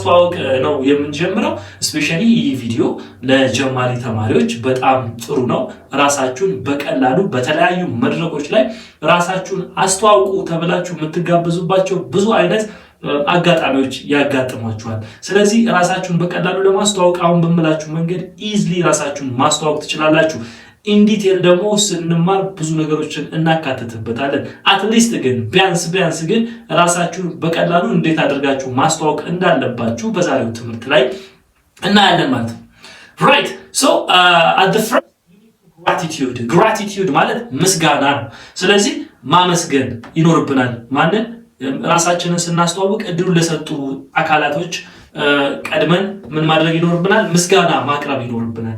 ማስተዋወቅ ነው የምንጀምረው። ስፔሻሊ ይህ ቪዲዮ ለጀማሪ ተማሪዎች በጣም ጥሩ ነው። ራሳችሁን በቀላሉ በተለያዩ መድረኮች ላይ ራሳችሁን አስተዋውቁ ተብላችሁ የምትጋበዙባቸው ብዙ አይነት አጋጣሚዎች ያጋጥሟችኋል። ስለዚህ ራሳችሁን በቀላሉ ለማስተዋወቅ አሁን በምላችሁ መንገድ ኢዝሊ ራሳችሁን ማስተዋወቅ ትችላላችሁ። ኢንዲቴል ደግሞ ስንማር ብዙ ነገሮችን እናካትትበታለን። አትሊስት ግን ቢያንስ ግን ራሳችሁን በቀላሉ እንዴት አድርጋችሁ ማስተዋወቅ እንዳለባችሁ በዛሬው ትምህርት ላይ እናያለን ማለት ነው። ራይት ሶ at the first gratitude ማለት ምስጋና ነው። ስለዚህ ማመስገን ይኖርብናል። ማንን? ራሳችንን ስናስተዋውቅ እድሉን ለሰጡ አካላቶች ቀድመን ምን ማድረግ ይኖርብናል? ምስጋና ማቅረብ ይኖርብናል።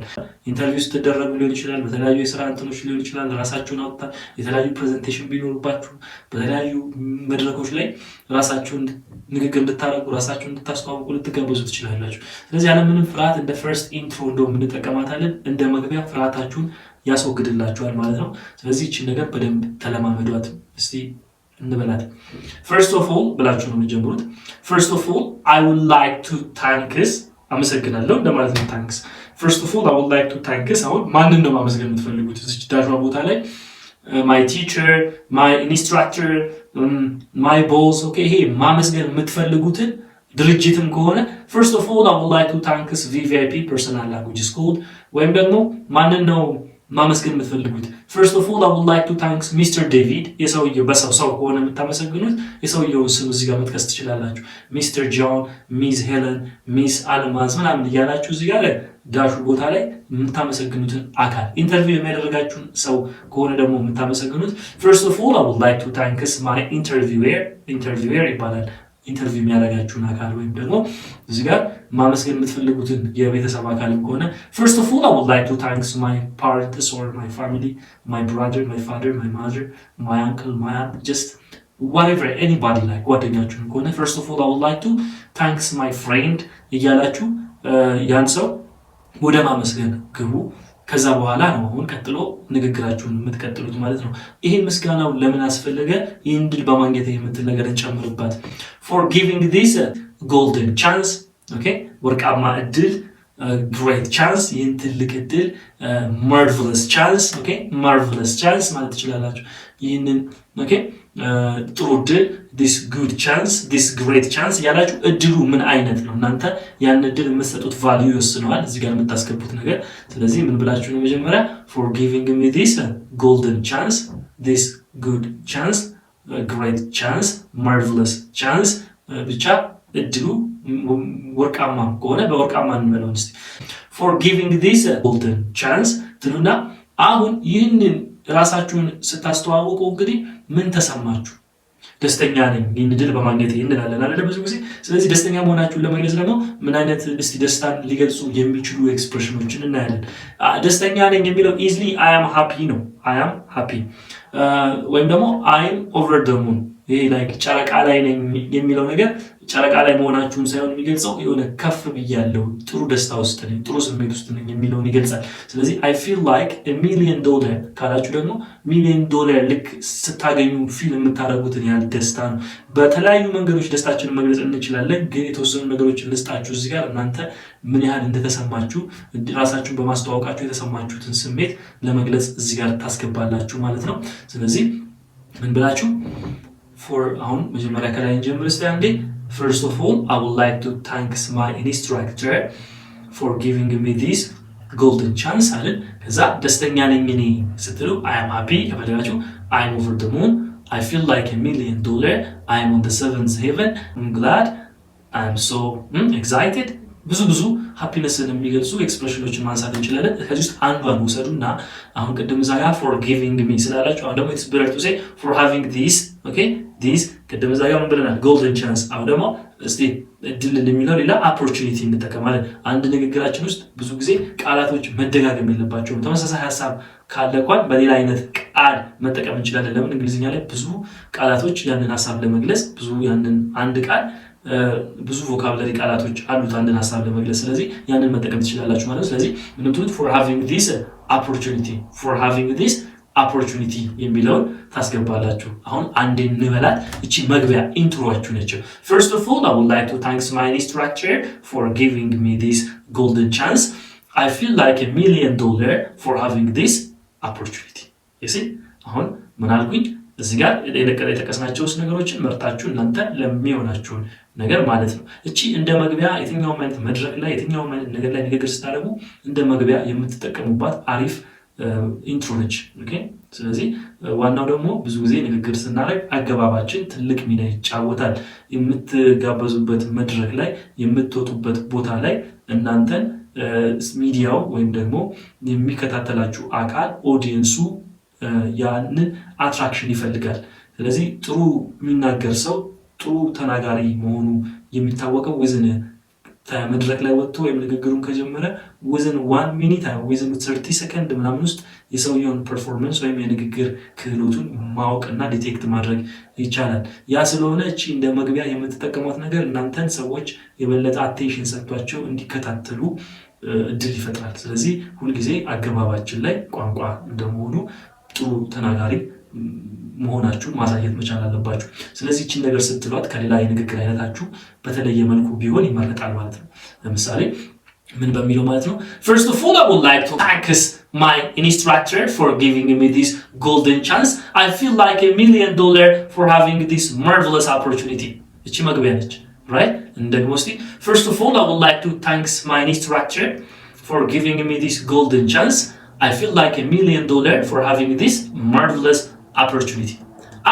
ኢንተርቪው ስትደረጉ ሊሆን ይችላል፣ በተለያዩ የሥራ እንትኖች ሊሆን ይችላል። ራሳችሁን አውጥታ የተለያዩ ፕሬዘንቴሽን ቢኖርባችሁ በተለያዩ መድረኮች ላይ ራሳችሁን ንግግር እንድታረጉ ራሳችሁን እንድታስተዋውቁ ልትጋበዙ ትችላላችሁ። ስለዚህ ያለምንም ፍርሃት እንደ ፈርስት ኢንትሮ እንደውም እንጠቀማታለን። እንደ መግቢያ ፍርሃታችሁን ያስወግድላችኋል ማለት ነው። ስለዚህ እቺ ነገር በደንብ ተለማመዷት እስቲ እንበላት። First of all ብላችሁ ነው የምትጀምሩት። First of all I would like to thanks አመሰግናለሁ እንደማለት ነው። ታንክስ First of all I would like to thanks አሁን ማንን ነው ማመስገን የምትፈልጉት? እዚህ ዳሽዋ ቦታ ላይ my teacher, my instructor, my boss okay ይሄ ማመስገን የምትፈልጉትን ድርጅትም ከሆነ First of all I would like to thanks VVIP Personal Language School ወይም ደግሞ ማንን ነው ማመስገን የምትፈልጉት? First of all I would like to thanks Mr. David የሰውየው በሰው ከሆነ የምታመሰግኑት የሰውየውን ስም እዚህ ጋር መጥቀስ ትችላላችሁ። Mr. John, Miss Helen, Miss Almaz ምናምን እያላችሁ እዚህ ጋር ዳሹ ቦታ ላይ የምታመሰግኑትን አካል ኢንተርቪው የሚያደርጋችሁን ሰው ከሆነ ደግሞ የምታመሰግኑት First of all I would like to thanks my interviewer ይባላል። ኢንተርቪው የሚያደርጋችሁን አካል ወይም ደግሞ እዚህ ጋር ማመስገን የምትፈልጉትን የቤተሰብ አካልም ከሆነ First of all I would like to thanks my parents or my family, my brother, my father, my mother, my uncle, my aunt, just whatever anybody like ጓደኛችሁን ከሆነ First of all I would like to thanks my friend እያላችሁ ያን ሰው ወደ ማመስገን ግቡ። ከዛ በኋላ ነው አሁን ቀጥሎ ንግግራችሁን የምትቀጥሉት ማለት ነው። ይሄን ምስጋናው ለምን አስፈለገ? ይህን ድል በማግኘት የምትል ነገር እንጨምርባት። For giving this golden chance, okay? ወርቃማ እድል great chance ይህን ትልቅ እድል marvelous chance, okay? marvelous chance ማለት ትችላላችሁ። ይህንን okay ጥሩ እድል this good chance, this great chance ያላችሁ እድሉ ምን አይነት ነው? እናንተ ያን እድል የምትሰጡት ቫልዩ ይወስነዋል እዚህ ጋር የምታስገቡት ነገር። ስለዚህ ምን ብላችሁ ነው መጀመሪያ for giving me this golden chance, this good chance, great chance, marvelous chance ብቻ እድሉ ወርቃማ ከሆነ በወርቃማ እንበለው እስቲ for giving this golden chance ትሉና አሁን ይህንን ራሳችሁን ስታስተዋውቁ እንግዲህ ምን ተሰማችሁ? ደስተኛ ነኝ ይህን ድል በማግኘት እንላለን አይደል ብዙ ጊዜ። ስለዚህ ደስተኛ መሆናችሁን ለመግለጽ ደግሞ ምን አይነት እስቲ ደስታን ሊገልጹ የሚችሉ ኤክስፕሬሽኖችን እናያለን። ደስተኛ ነኝ የሚለው ኢዝሊ I am happy ነው። I am happy ወይም ደግሞ I am over the moon ይሄ ላይክ ጨረቃ ላይ ነኝ የሚለው ነገር ጨረቃ ላይ መሆናችሁን ሳይሆን የሚገልጸው የሆነ ከፍ ብያለሁ፣ ጥሩ ደስታ ውስጥ ነኝ፣ ጥሩ ስሜት ውስጥ ነኝ የሚለውን ይገልጻል። ስለዚህ I feel like $1 million ካላችሁ ደግሞ $1 million ልክ ስታገኙ ፊል የምታደርጉትን ያህል ደስታ ነው። በተለያዩ መንገዶች ደስታችንን መግለጽ እንችላለን፣ ግን የተወሰኑ ነገሮችን ልስጣችሁ እዚህ ጋር እናንተ ምን ያህል እንደተሰማችሁ ራሳችሁን በማስተዋወቃችሁ የተሰማችሁትን ስሜት ለመግለጽ እዚህ ጋር ታስገባላችሁ ማለት ነው። ስለዚህ ምን ብላችሁ for አሁን መጀመሪያ ከላይ እንጀምር እስቲ አንዴ First of all I would like to thanks my instructor for giving me this golden chance አለ። ከዛ ደስተኛ ነኝ እኔ ስትሉ I am happy ከፈለጋችሁ I am over the moon, I feel like $1 million, I am on the seventh heaven, I'm glad, I am so excited ብዙ ሃፒነስን የሚገልጹ ኤክስፕሬሽኖችን ማንሳት እንችላለን። ከዚህ ውስጥ አንዷን ውሰዱና አሁን ቅድም እዛ ጋር for giving me ስላላችሁ አሁን ደግሞ it's better to say for having this, okay? this ቅድም እዛ ጋር ምን ብለናል? golden chance። አሁን ደግሞ እስቲ እድል የሚለው ሌላ opportunity እንጠቀማለን። አንድ ንግግራችን ውስጥ ብዙ ጊዜ ቃላቶች መደጋገም የለባቸውም። ተመሳሳይ ሐሳብ ካለ እንኳን በሌላ አይነት ቃል መጠቀም እንችላለን። ለምን እንግሊዝኛ ላይ ብዙ ቃላቶች ያንን ሐሳብ ለመግለጽ ብዙ ያንን አንድ ቃል ብዙ ቮካብላሪ ቃላቶች አሉት አንድን ሐሳብ ለመግለጽ። ስለዚህ ያንን መጠቀም ትችላላችሁ ማለት ነው። ስለዚህ ምንም ትሉት for having this opportunity, for having this opportunity የሚለውን ታስገባላችሁ። አሁን አንዴ እንበላት እቺ መግቢያ ኢንትሮአችሁ ነች። First of all, I would like to thank my instructor for giving me this golden chance. I feel like $1 million for having this opportunity. You see? አሁን ምን አልኩኝ? እዚህ ጋር የተቀስናቸው ነገሮችን መርጣችሁ እናንተ ለሚሆናችሁ ነገር ማለት ነው። እቺ እንደ መግቢያ የትኛው ማለት መድረክ ላይ የትኛው ነገር ላይ ንግግር ስታደርጉ እንደ መግቢያ የምትጠቀሙባት አሪፍ ኢንትሮ ነች። ኦኬ። ስለዚህ ዋናው ደግሞ ብዙ ጊዜ ንግግር ስናደርግ አገባባችን ትልቅ ሚና ይጫወታል። የምትጋበዙበት መድረክ ላይ የምትወጡበት ቦታ ላይ እናንተን ሚዲያው ወይም ደግሞ የሚከታተላችሁ አካል ኦዲየንሱ ያንን አትራክሽን ይፈልጋል። ስለዚህ ጥሩ የሚናገር ሰው ጥሩ ተናጋሪ መሆኑ የሚታወቀው ወዝን መድረክ ላይ ወጥቶ ወይም ንግግሩን ከጀመረ within 1 minute within 30 ሰከንድ ምናምን ውስጥ የሰውየውን ፐርፎርማንስ ወይም የንግግር ክህሎቱን ማወቅና ዲቴክት ማድረግ ይቻላል። ያ ስለሆነ እቺ እንደ መግቢያ የምትጠቀሙት ነገር እናንተን ሰዎች የበለጠ አቴንሽን ሰጥቷቸው እንዲከታተሉ እድል ይፈጥራል። ስለዚህ ሁሉ ጊዜ አገባባችን ላይ ቋንቋ እንደመሆኑ ጥሩ ተናጋሪ መሆናችሁን ማሳየት መቻል አለባችሁ። ስለዚህ እቺን ነገር ስትሏት ከሌላ የንግግር አይነታችሁ በተለየ መልኩ ቢሆን ይመረጣል ማለት ነው። ለምሳሌ ምን በሚለው ማለት ነው First of all, I would like to thank my instructor for giving me this golden chance. I feel like $1 million for having this marvelous opportunity. እቺ መግቢያ ነች right? And then mostly First of all, I would like to thank my instructor for giving me this golden chance. I feel like $1 million for having this marvelous opportunity.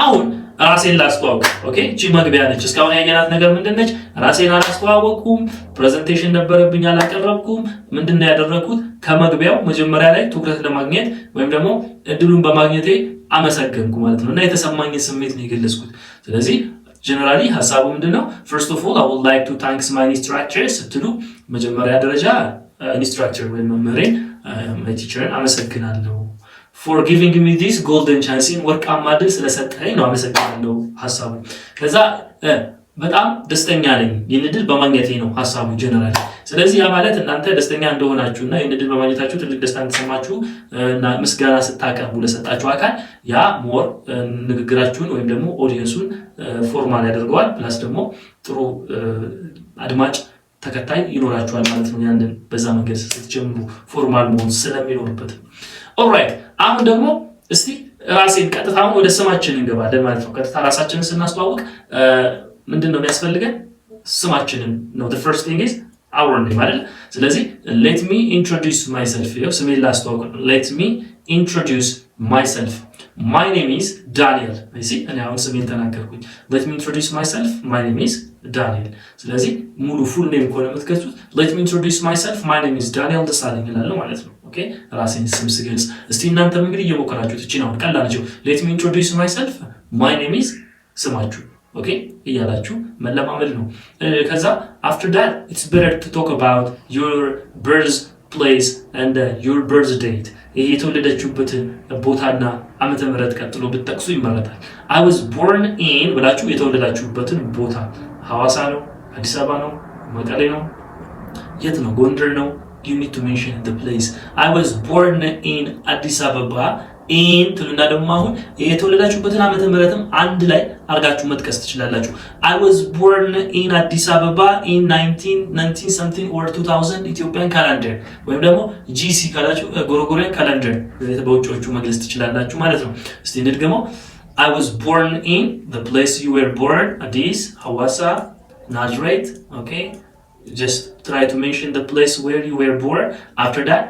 አሁን ራሴን ላስተዋውቅ። ኦኬ እቺ መግቢያ ነች። እስካሁን ያየናት ነገር ምንድነች? ራሴን አላስተዋወቅኩም፣ ፕሬዘንቴሽን ነበረብኝ አላቀረብኩም። ምንድነው ያደረኩት? ከመግቢያው መጀመሪያ ላይ ትኩረት ለማግኘት ወይም ደግሞ እድሉን በማግኘቴ አመሰግንኩ ማለት ነውና የተሰማኝ ስሜት ነው የገለጽኩት። ስለዚህ ጀነራሊ ሐሳቡ ምንድነው? First of all, I would like to thank my instructor ስትሉ መጀመሪያ ደረጃ ኢንስትራክተር ወይም መምህሬን my teacher አመሰግናለሁ for giving me this golden chance ወርቃማ ዕድል ስለሰጠኝ ነው አመሰግናለሁ ሐሳቡ። ከዛ በጣም ደስተኛ ነኝ ይህን ዕድል በማግኘቴ ነው ሐሳቡ ጀነራሊ። ስለዚህ ያ ማለት እናንተ ደስተኛ እንደሆናችሁና ይህን ዕድል በማግኘታችሁ ትልቅ ደስታ እንደተሰማችሁ እና ምስጋና ስታቀርቡ ለሰጣችሁ አካል ያ ሞር ንግግራችሁን ወይም ደግሞ ኦዲየንሱን ፎርማል ያደርገዋል። ፕላስ ደግሞ ጥሩ አድማጭ ተከታይ ይኖራችኋል ማለት ነው። ያንን በዛ መንገድ ስትጀምሩ ፎርማል መሆን ስለሚኖርበት ኦልራይት። አሁን ደግሞ እስቲ ራሴን ቀጥታ ወደ ስማችን እንገባለን ማለት ነው። ቀጥታ ራሳችንን ስናስተዋውቅ ምንድነው የሚያስፈልገን? ስማችንን ነው። the first thing is our name አይደል? ስለዚህ let me introduce myself ይኸው ስሜን ላስተዋውቅ። let me introduce myself. My name is Daniel. እኔ አሁን ስሜን ተናገርኩኝ። let me introduce myself. My name is Daniel. ስለዚህ ሙሉ ፉል ኔም ኮን የምትከቱት let me introduce myself. My name is Daniel ደሳለኝ እላለሁ ማለት ነው። ኦኬ ራሴን ስም ስገልጽ እስቲ እናንተም እንግዲህ እየሞከራችሁት እቺ ነው ቀላል ነው። let me introduce myself. My name is ስማችሁ ኦኬ እያላችሁ መለማመድ ነው። ከዛ after that it's better to talk about your birthplace and your birth date. የተወለዳችሁበትን ቦታና ዓመተ ምህረት ቀጥሎ ብትጠቅሱ ይመረጣል። I was born in ብላችሁ የተወለዳችሁበትን ቦታ ሐዋሳ ነው፣ አዲስ አበባ ነው፣ መቀሌ ነው፣ የት ነው? ጎንደር ነው። You need to mention the place. I was born in Addis Ababa in ትሉና ደግሞ አሁን የተወለዳችሁበትን ዓመተ ምህረትም አንድ ላይ አርጋችሁ መጥቀስ ትችላላችሁ። I was born in Addis Ababa in 1990 something or 2000 Ethiopian calendar ወይም ደግሞ GC ካላችሁ ጎርጎሪያን ካላንደር በውጪዎቹ መግለጽ ትችላላችሁ ማለት ነው። እስቲ እንድገመው። I was born in the place you were born, Addis, Hawassa, Nazareth. Okay, just try to mention the place where you were born. After that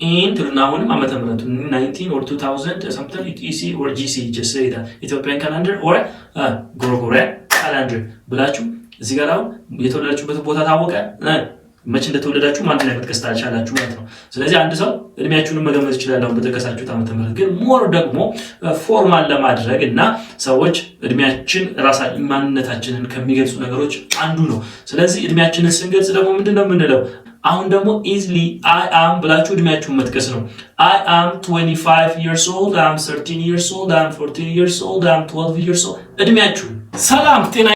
in ትሉናውንም ዓመተ ምህረቱ 19 or 2000 something EC or GC, just say that Ethiopian calendar or Gregorian calendar ብላችሁ እዚህ ጋር አሁን የተወለዳችሁበት ቦታ ታወቀ መቼ እንደተወለዳችሁ ማን ላይ መጥቀስ ታቻላችሁ ማለት ነው። ስለዚህ አንድ ሰው እድሜያችሁን መገመት ይችላል አሁን በተከሳችሁት ዓመተ ምህረት። ግን ሞር ደግሞ ፎርማል ለማድረግ እና ሰዎች እድሜያችን ራሳችን ማንነታችንን ከሚገልጹ ነገሮች አንዱ ነው። ስለዚህ እድሜያችንን ስንገልጽ ደግሞ ምንድነው የምንለው? አሁን ደግሞ easily I am ብላችሁ እድሜያችሁን መጥቀስ ነው። I am 25 years old, I am 13 years old, I am 14 years old, I am 12 years old እድሜያችሁ። ሰላም ጤና